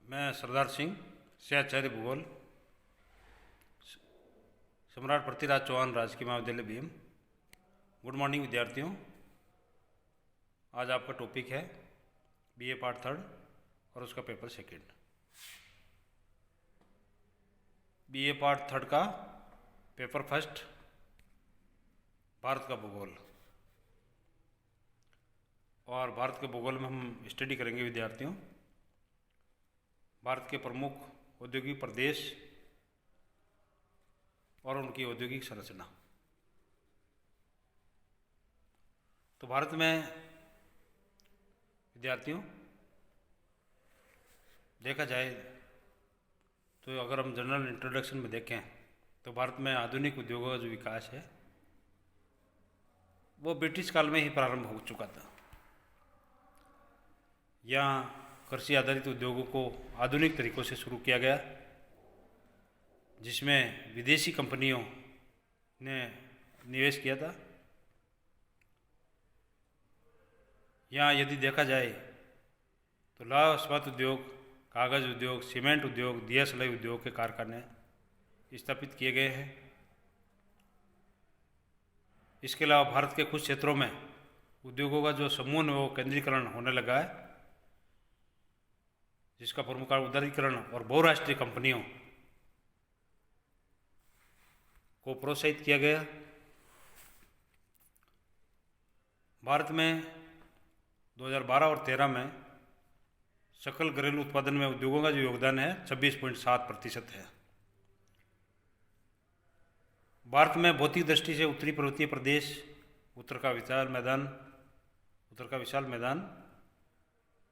मैं सरदार सिंह सहआचार्य भूगोल सम्राट पृथ्वीराज चौहान राजकीय महाविद्यालय बीएम। गुड मॉर्निंग विद्यार्थियों। आज आपका टॉपिक है बीए पार्ट थर्ड और उसका paper second. BA part third का पेपर फर्स्ट भारत का भूगोल। और भारत के भूगोल में हम स्टडी करेंगे विद्यार्थियों भारत के प्रमुख औद्योगिक प्रदेश और उनकी औद्योगिक संरचना। तो भारत में विद्यार्थियों देखा जाए तो अगर हम जनरल इंट्रोडक्शन में देखें तो भारत में आधुनिक उद्योगों का जो विकास है वो ब्रिटिश काल में ही प्रारंभ हो चुका था। यहाँ कृषि आधारित उद्योगों को आधुनिक तरीकों से शुरू किया गया, जिसमें विदेशी कंपनियों ने निवेश किया था। यहाँ यदि देखा जाए तो लौह इस्पात उद्योग, कागज़ उद्योग, सीमेंट उद्योग, दिया सलाई उद्योग के कारखाने स्थापित किए गए हैं। इसके अलावा भारत के कुछ क्षेत्रों में उद्योगों का जो समूह है वो केंद्रीकरण होने लगा है, जिसका प्रमुख कारण उदारीकरण और बहुराष्ट्रीय कंपनियों को प्रोत्साहित किया गया। भारत में 2012 और 13 में सकल घरेलू उत्पादन में उद्योगों का जो योगदान है 26.7% है। भारत में भौतिक दृष्टि से उत्तरी पर्वतीय प्रदेश, उत्तर का विशाल मैदान,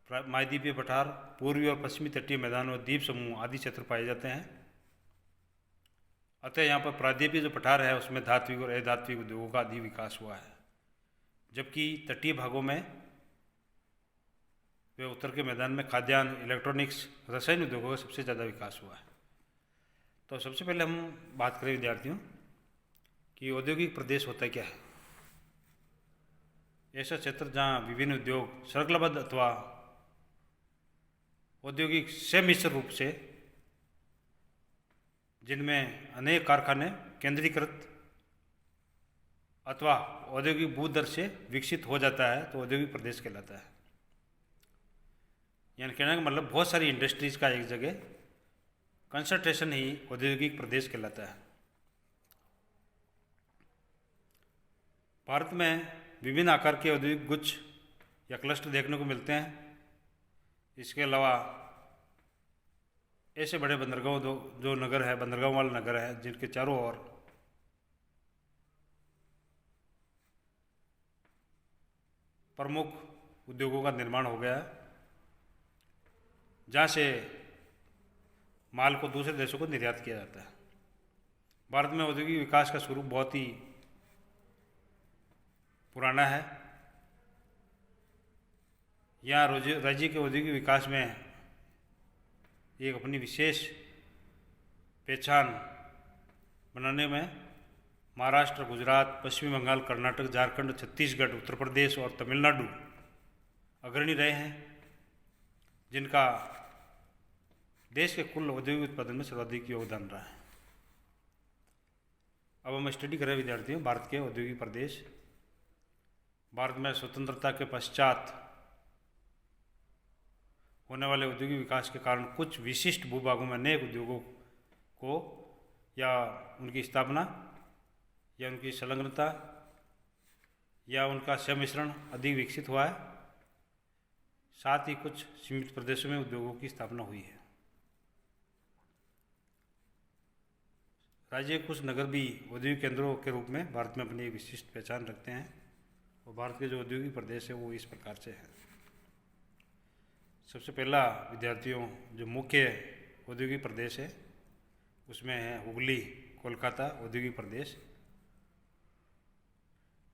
महाद्वीपीय पठार, पूर्वी और पश्चिमी तटीय मैदान और द्वीप समूह आदि क्षेत्र पाए जाते हैं। अतः यहाँ पर प्रायद्वीपीय जो पठार है उसमें धात्विक और अधात्विक उद्योगों का अधिक विकास हुआ है, जबकि तटीय भागों में वे उत्तर के मैदान में खाद्यान्न, इलेक्ट्रॉनिक्स, रसायन उद्योगों का सबसे ज़्यादा विकास हुआ है। तो सबसे पहले हम बात करें विद्यार्थियों कि औद्योगिक प्रदेश होता क्या है। ऐसा क्षेत्र जहाँ विभिन्न उद्योग श्रृंखलाबद्ध अथवा औद्योगिक सम्मिश्र रूप से, जिनमें अनेक कारखाने केंद्रीकृत अथवा औद्योगिक भूदर से विकसित हो जाता है, तो औद्योगिक प्रदेश कहलाता है। यानी कहने का मतलब बहुत सारी इंडस्ट्रीज का एक जगह कंसंट्रेशन ही औद्योगिक प्रदेश कहलाता है। भारत में विभिन्न आकार के औद्योगिक गुच्छ या क्लस्टर देखने को मिलते हैं। इसके अलावा ऐसे बड़े बंदरगाह जो नगर है, बंदरगाह वाले नगर है, जिनके चारों ओर प्रमुख उद्योगों का निर्माण हो गया है, जहाँ से माल को दूसरे देशों को निर्यात किया जाता है। भारत में औद्योगिक विकास का स्वरूप बहुत ही पुराना है। यहाँ राज्य के औद्योगिक विकास में एक अपनी विशेष पहचान बनाने में महाराष्ट्र, गुजरात, पश्चिम बंगाल, कर्नाटक, झारखंड, छत्तीसगढ़, उत्तर प्रदेश और तमिलनाडु अग्रणी रहे हैं, जिनका देश के कुल औद्योगिक उत्पादन में सर्वाधिक योगदान रहा है। अब हम स्टडी करें विद्यार्थियों भारत के औद्योगिक प्रदेश। भारत में स्वतंत्रता के पश्चात होने वाले औद्योगिक विकास के कारण कुछ विशिष्ट भूभागों में अनेक उद्योगों को या उनकी स्थापना या उनकी संलग्नता या उनका सम्मिश्रण अधिक विकसित हुआ है। साथ ही कुछ सीमित प्रदेशों में उद्योगों की स्थापना हुई है। राज्य कुछ नगर भी औद्योगिक केंद्रों के रूप में भारत में अपनी एक विशिष्ट पहचान रखते हैं, और भारत के जो औद्योगिक प्रदेश है वो इस प्रकार से है। सबसे पहला विद्यार्थियों जो मुख्य औद्योगिक प्रदेश है उसमें है हुगली कोलकाता औद्योगिक प्रदेश।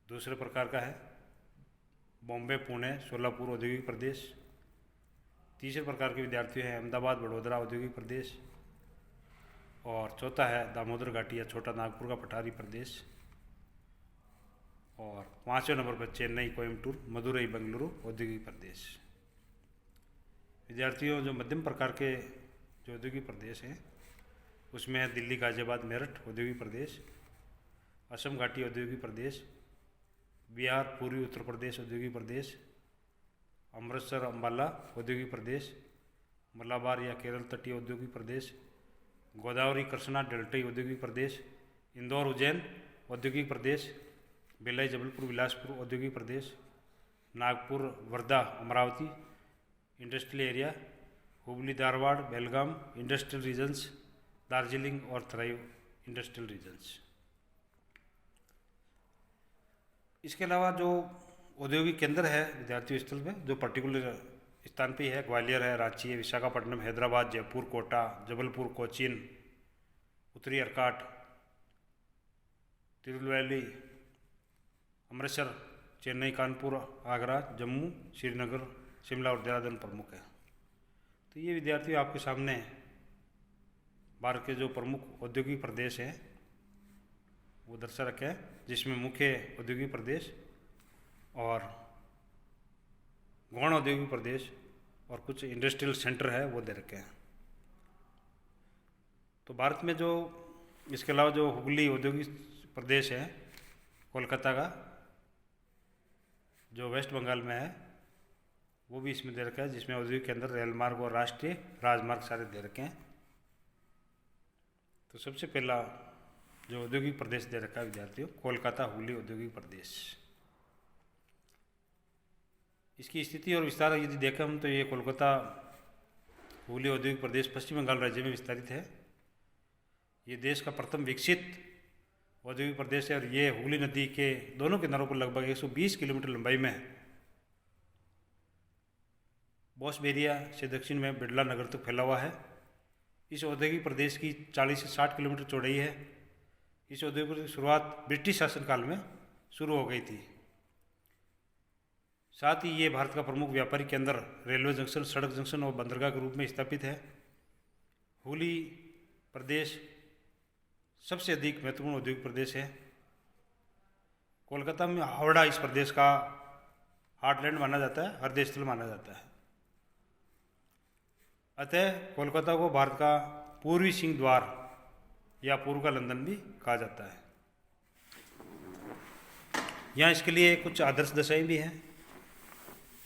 दूसरे प्रकार का है बॉम्बे पुणे सोलापुर औद्योगिक प्रदेश। तीसरे प्रकार के विद्यार्थी हैं अहमदाबाद बड़ौदा औद्योगिक प्रदेश। और चौथा है दामोदर घाटी या छोटा नागपुर का पठारी प्रदेश। और पाँचवें नंबर पर चेन्नई कोयम्बटूर मदुरई बेंगलुरु औद्योगिक प्रदेश। विद्यार्थियों जो मध्यम प्रकार के जो औद्योगिक प्रदेश हैं उसमें है दिल्ली, गाजियाबाद, मेरठ औद्योगिक प्रदेश, असम घाटी औद्योगिक प्रदेश, बिहार, पूर्वी उत्तर प्रदेश औद्योगिक प्रदेश, अमृतसर, अम्बाला औद्योगिक प्रदेश, मलाबार या केरल तटीय औद्योगिक प्रदेश, गोदावरी, कृष्णा डेल्टाई औद्योगिक प्रदेश, इंदौर, उज्जैन औद्योगिक प्रदेश, भिलाई, जबलपुर, बिलासपुर औद्योगिक प्रदेश, नागपुर, वर्धा, अमरावती इंडस्ट्रियल एरिया, हुबली, धारवाड़, बेलगाम इंडस्ट्रियल रीजन्स, दार्जिलिंग और थराई इंडस्ट्रियल रीजन्स। इसके अलावा जो औद्योगिक केंद्र है विद्यार्थी स्थल में जो पर्टिकुलर स्थान पे है, ग्वालियर है, रांची है, विशाखापट्टनम, हैदराबाद, जयपुर, कोटा, जबलपुर, कोचीन, उत्तरी अर्काट, तिरुवल्ली, अमृतसर, चेन्नई, कानपुर, आगरा, जम्मू, श्रीनगर, शिमला और देहरादून प्रमुख है। तो ये विद्यार्थी आपके सामने भारत के जो प्रमुख औद्योगिक प्रदेश हैं वो दर्शा रखे हैं, जिसमें मुख्य औद्योगिक प्रदेश और गौण औद्योगिक प्रदेश और कुछ इंडस्ट्रियल सेंटर है वो दे रखे हैं। तो भारत में जो इसके अलावा जो हुगली औद्योगिक प्रदेश है कोलकाता का, जो वेस्ट बंगाल में है, वो भी इसमें दे रखा है, जिसमें औद्योगिक केंद्र, रेल मार्ग और राष्ट्रीय राजमार्ग सारे दे रखे हैं। तो सबसे पहला जो औद्योगिक प्रदेश दे रखा है विद्यार्थियों, कोलकाता हुगली औद्योगिक प्रदेश। इसकी स्थिति और विस्तार यदि देखें हम तो ये कोलकाता हुगली औद्योगिक प्रदेश पश्चिम बंगाल राज्य में विस्तारित है। ये देश का प्रथम विकसित औद्योगिक प्रदेश है और ये हुगली नदी के दोनों किनारों पर लगभग 120 किलोमीटर लंबाई में बोसबेरिया से दक्षिण में बिड़ला नगर तक फैला हुआ है। इस औद्योगिक प्रदेश की 40 से 60 किलोमीटर चौड़ाई है। इस औद्योगिक की शुरुआत ब्रिटिश शासनकाल में शुरू हो गई थी। साथ ही ये भारत का प्रमुख व्यापारिक केंद्र, रेलवे जंक्शन, सड़क जंक्शन और बंदरगाह के रूप में स्थापित है। हुगली प्रदेश सबसे अधिक महत्वपूर्ण औद्योगिक प्रदेश है। कोलकाता में हावड़ा इस प्रदेश का हार्टलैंड माना जाता है, हृदय स्थल माना जाता है। अतः कोलकाता को भारत का पूर्वी सिंह द्वार या पूर्व का लंदन भी कहा जाता है। यहाँ इसके लिए कुछ आदर्श दशाएं भी हैं।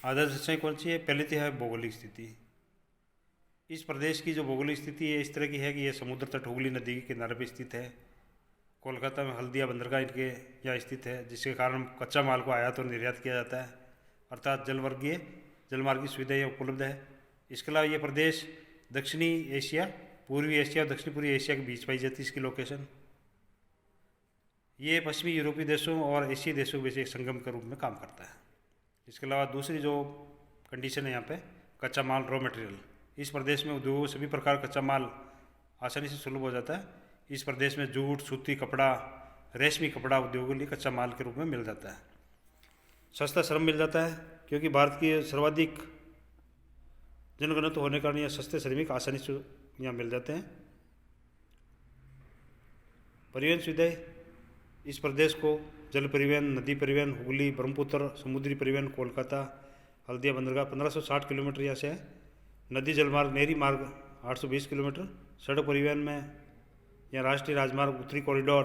आदर्श दशाएं कौन सी है? पहले तो है भौगोलिक स्थिति। इस प्रदेश की जो भौगोलिक स्थिति है इस तरह की है कि यह समुद्र तट हुगली नदी के किनारे पर स्थित है। कोलकाता में हल्दिया बंदरगाह इनके यहाँ स्थित है, जिसके कारण कच्चा माल को आयात और निर्यात किया जाता है, अर्थात जलमार्ग की सुविधा यहाँ उपलब्ध है। इसके अलावा ये प्रदेश दक्षिणी एशिया, पूर्वी एशिया और दक्षिण पूर्वी एशिया के बीच पाई जाती है। इसकी लोकेशन ये पश्चिमी यूरोपीय देशों और एशियाई देशों के बीच एक संगम के रूप में काम करता है। इसके अलावा दूसरी जो कंडीशन है यहाँ पे कच्चा माल, रॉ मटेरियल। इस प्रदेश में उद्योगों सभी प्रकार कच्चा माल आसानी से सुलभ हो जाता है। इस प्रदेश में जूट, सूती कपड़ा, रेशमी कपड़ा उद्योगों के लिए कच्चा माल के रूप में मिल जाता है। सस्ता श्रम मिल जाता है क्योंकि भारत की सर्वाधिक जनघनत्व होने के कारण यहाँ सस्ते श्रमिक आसानी से यहाँ मिल जाते हैं। परिवहन सुविधाएं इस प्रदेश को जल परिवहन, नदी परिवहन, हुगली, ब्रह्मपुत्र, समुद्री परिवहन, कोलकाता, हल्दिया बंदरगाह 1560 किलोमीटर यहाँ से है। नदी जलमार्ग, नहरी मार्ग 820 किलोमीटर। सड़क परिवहन में यहाँ राष्ट्रीय राजमार्ग, उत्तरी कॉरिडोर,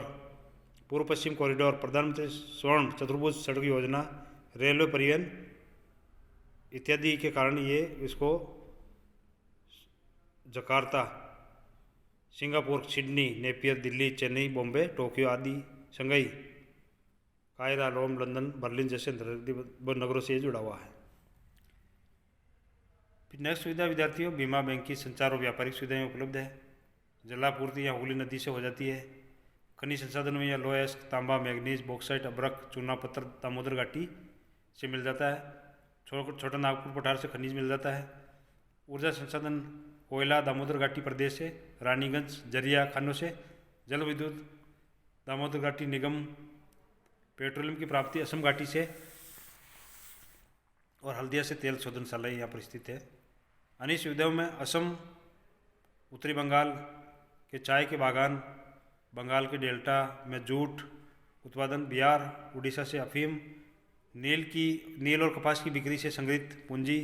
पूर्व पश्चिम कॉरिडोर, प्रधानमंत्री स्वर्ण चतुर्भुज सड़क योजना, रेलवे परिवहन इत्यादि के कारण ये इसको Jakarta, Singapore, Sydney, Napier, Delhi, Chennai, Bombay, Tokyo आदि, शंघाई, कायरा, रोम, लंदन, बर्लिन जैसे नगरों से जुड़ा हुआ है। फिर नेक्स्ट सुविधा विद्यार्थियों, बीमा, बैंकिंग, संचार और व्यापारिक सुविधाएं उपलब्ध है। जलापूर्ति यहाँ हुगली नदी से हो जाती है। खनिज संसाधन में यहाँ लोहा, तांबा, मैग्नीज, बॉक्साइट, अब्रक, चूना पत्थर दामोदर घाटी से मिल जाता है। छोटा नागपुर पठार से खनिज मिल जाता है। ऊर्जा संसाधन कोयला दामोदर घाटी प्रदेश से, रानीगंज जरिया खानों से, जल विद्युत दामोदर घाटी निगम, पेट्रोलियम की प्राप्ति असम घाटी से और हल्दिया से तेल शोधनशाला यहाँ पर स्थित है। अन्य सुविधाओं में असम, उत्तरी बंगाल के चाय के बागान, बंगाल के डेल्टा में जूट उत्पादन, बिहार उड़ीसा से अफीम, नील और कपास की बिक्री से संग्रहित पूंजी,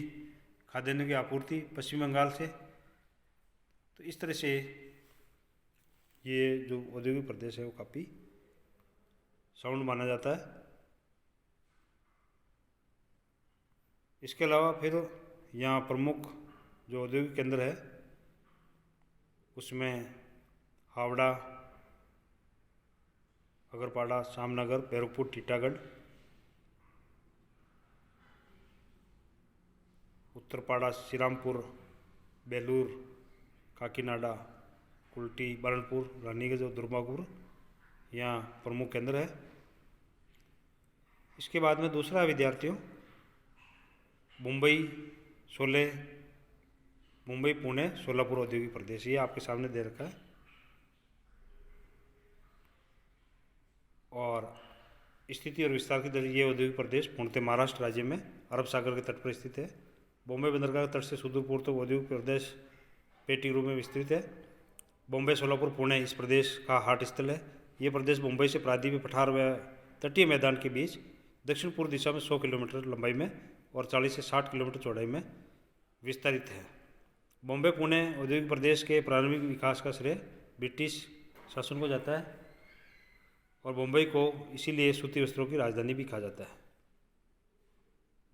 खाद्यान्न की आपूर्ति पश्चिम बंगाल से। तो इस तरह से ये जो औद्योगिक प्रदेश है वो काफ़ी साउंड माना जाता है। इसके अलावा फिर यहाँ प्रमुख जो औद्योगिक केंद्र है उसमें हावड़ा, अगरपाड़ा, जामनगर, बैरकपुर, टीटागढ़, उत्तरपाड़ा, श्रीरामपुर, बेलूर, काकीनाडा, कुल्टी, बरनपुर, रानीगंज और दुर्गापुर यहाँ प्रमुख केंद्र है। इसके बाद में दूसरा विद्यार्थियों मुंबई, पुणे, सोलापुर औद्योगिक प्रदेश, ये आपके सामने दे रखा है। और स्थिति और विस्तार की दृष्टि ये औद्योगिक प्रदेश पूर्णतः महाराष्ट्र राज्य में अरब सागर के तट पर स्थित है। बॉम्बे बंदरगाह के तट से सुदूर पूर्व तक औद्योगिक प्रदेश पेटी रूप में विस्तृत है। बॉम्बे, सोलापुर, पुणे इस प्रदेश का हाट स्थल है। ये प्रदेश मुंबई से प्रायद्वीपीय पठार व तटीय मैदान के बीच दक्षिण पूर्व दिशा में 100 किलोमीटर लंबाई में और 40 से 60 किलोमीटर चौड़ाई में विस्तारित है। बॉम्बे पुणे औद्योगिक प्रदेश के प्रारंभिक विकास का श्रेय ब्रिटिश शासन को जाता है और मुंबई को इसीलिए सूती वस्त्रों की राजधानी भी कहा जाता है।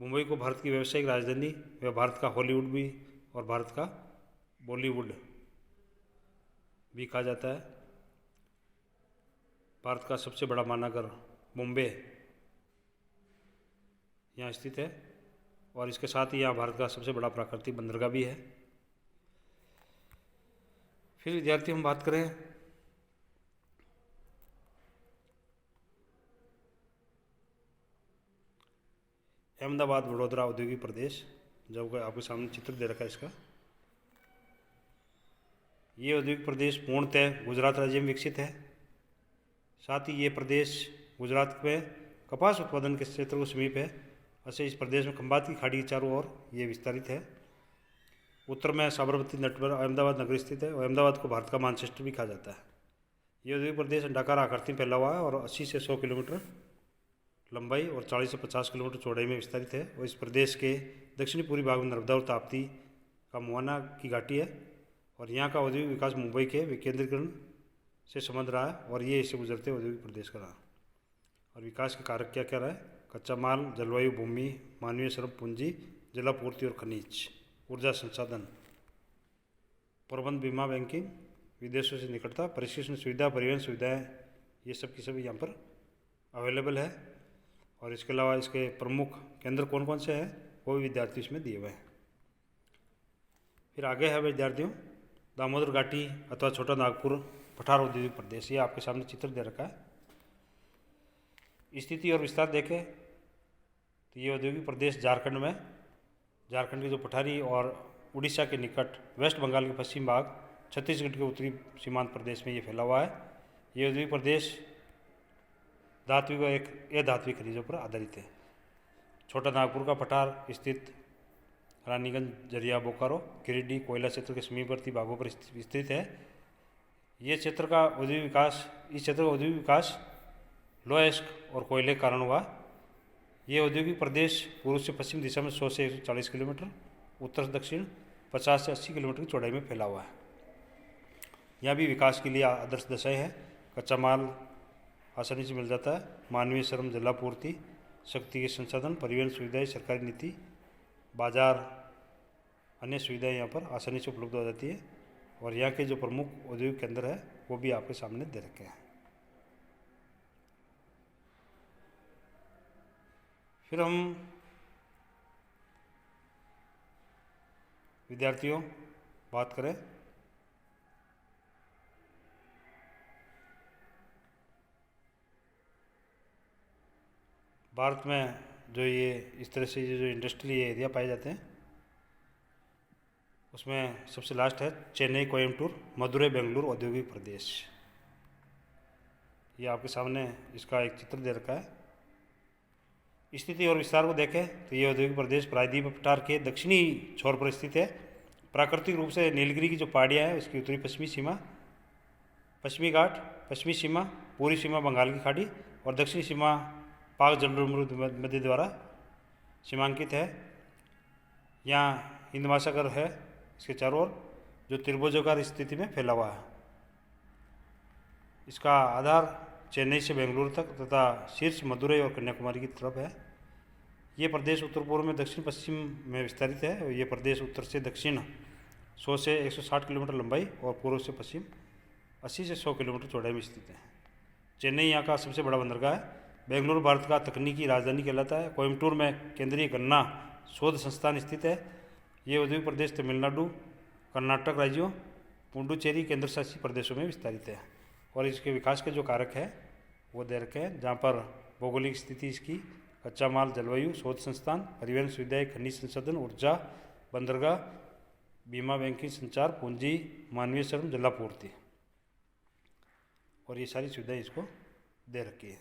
मुंबई को भारत की व्यावसायिक राजधानी व भारत का हॉलीवुड भी और भारत का बॉलीवुड भी कहा जाता है। भारत का सबसे बड़ा महानगर मुंबई यहाँ स्थित है और इसके साथ ही यहाँ भारत का सबसे बड़ा प्राकृतिक बंदरगाह भी है। फिर विद्यार्थी हम बात करें अहमदाबाद वडोदरा औद्योगिक प्रदेश, जब आपके सामने चित्र दे रखा है इसका। ये औद्योगिक प्रदेश पूर्णतः गुजरात राज्य में विकसित है। साथ ही ये प्रदेश गुजरात में कपास उत्पादन के क्षेत्र को समीप है। ऐसे इस प्रदेश में खंबात की खाड़ी के चारों ओर ये विस्तारित है। उत्तर में साबरमती तट पर अहमदाबाद नगर स्थित है और अहमदाबाद को भारत का मैनचेस्टर भी कहा जाता है। ये औद्योगिक प्रदेश अंडाकार आकृति में फैला हुआ है और 80 से 100 किलोमीटर लंबाई और 40 से 50 किलोमीटर चौड़ाई में विस्तारित है और इस प्रदेश के दक्षिणी पूर्वी भाग में नर्मदा और ताप्ती का मुहाना की घाटी है और यहाँ का औद्योगिक विकास मुंबई के विकेंद्रीकरण से संबंध रहा है और ये इसे गुजरते औद्योगिक प्रदेश का रहा। और विकास के कारक क्या क्या रहा है? कच्चा माल, जलवायु, भूमि, मानवीय श्रम पूंजी, जलापूर्ति और खनिज, ऊर्जा संसाधन, प्रबंध, बीमा, बैंकिंग, विदेशों से निकटता, प्रशिक्षण सुविधा, परिवहन सुविधाएँ, ये सब की सब यहाँ पर अवेलेबल है। और इसके अलावा इसके प्रमुख केंद्र कौन कौन से हैं वो भी विद्यार्थी इसमें दिए हुए हैं। फिर आगे है विद्यार्थियों दामोदर घाटी अथवा छोटा नागपुर पठार औद्योगिक प्रदेश, ये आपके सामने चित्र दे रखा है। स्थिति और विस्तार देखें तो ये औद्योगिक प्रदेश झारखंड के जो पठारी और उड़ीसा के निकट, वेस्ट बंगाल के पश्चिम भाग, छत्तीसगढ़ के उत्तरी सीमांत प्रदेश में ये फैला हुआ है। ये औद्योगिक प्रदेश धात्विक व एक अधात्विक खनिजों पर आधारित है। छोटा नागपुर का पठार स्थित रानीगंज, जरिया, बोकारो, गिरिडीह, कोयला क्षेत्र के समीपवर्ती भागों पर विस्तृत है। ये क्षेत्र का औद्योगिक विकास लोह अयस्क और कोयले के कारण हुआ। ये औद्योगिक प्रदेश पूर्व से पश्चिम दिशा में 100 से 140 किलोमीटर, उत्तर से दक्षिण 50 से 80 किलोमीटर की चौड़ाई में फैला हुआ है। यहाँ भी विकास के लिए आदर्श दशाएँ हैं। कच्चा माल आसानी से मिल जाता है, मानवीय श्रम, जलापूर्ति, शक्ति के संसाधन, परिवहन सुविधाएं, सरकारी नीति, बाजार, अन्य सुविधाएं यहाँ पर आसानी से उपलब्ध हो जाती है। और यहाँ के जो प्रमुख औद्योगिक केंद्र है वो भी आपके सामने दे रखे हैं। फिर हम विद्यार्थियों बात करें भारत में जो ये इस तरह से जो इंडस्ट्रियल एरिया पाए जाते हैं उसमें सबसे लास्ट है चेन्नई, कोयम्बटूर, मदुरई, बेंगलुरु औद्योगिक प्रदेश। ये आपके सामने इसका एक चित्र दे रखा है। स्थिति और विस्तार को देखें तो ये औद्योगिक प्रदेश प्रायद्वीप पठार के दक्षिणी छोर पर स्थित है। प्राकृतिक रूप से नीलगिरी की जो पहाड़ियाँ हैं उसकी उत्तरी पश्चिमी सीमा, पश्चिमी घाट, पश्चिमी सीमा, पूर्वी सीमा बंगाल की खाड़ी और दक्षिणी सीमा पाक जलमृदु मध्य द्वारा सीमांकित है। यहाँ हिंद महासागर है इसके चारों ओर, जो त्रिभुजाकार स्थिति में फैला हुआ है। इसका आधार चेन्नई से बेंगलुरु तक तथा शीर्ष मदुरई और कन्याकुमारी की तरफ है। ये प्रदेश उत्तर पूर्व में दक्षिण पश्चिम में विस्तारित है और ये प्रदेश उत्तर से दक्षिण 100 से 160 किलोमीटर लंबाई और पूर्व से पश्चिम 80 से 100 किलोमीटर चौड़ाई में स्थित है। चेन्नई यहाँ का सबसे बड़ा बंदरगाह है। बेंगलुरु भारत का तकनीकी राजधानी कहलाता है। कोयम्बटूर में केंद्रीय गन्ना शोध संस्थान स्थित है। ये औद्योगिक प्रदेश तमिलनाडु, कर्नाटक राज्यों, पुडुचेरी केंद्र शासित प्रदेशों में विस्तारित है। और इसके विकास के जो कारक है वो दे रखे हैं, जहाँ पर भौगोलिक स्थिति इसकी, कच्चा माल, जलवायु, शोध संस्थान, परिवहन सुविधाएं, खनिज संसाधन, ऊर्जा, बंदरगाह, बीमा, बैंकिंग, संचार, पूंजी, मानवीय श्रम, जलापूर्ति, और ये सारी सुविधाएं इसको दे रखी है।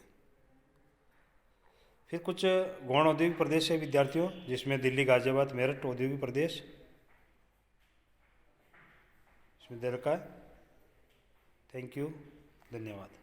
फिर कुछ गौण औद्योगिक प्रदेश है विद्यार्थियों, जिसमें दिल्ली, गाजियाबाद, मेरठ औद्योगिक प्रदेश इसमें दे रखा है। थैंक यू, धन्यवाद।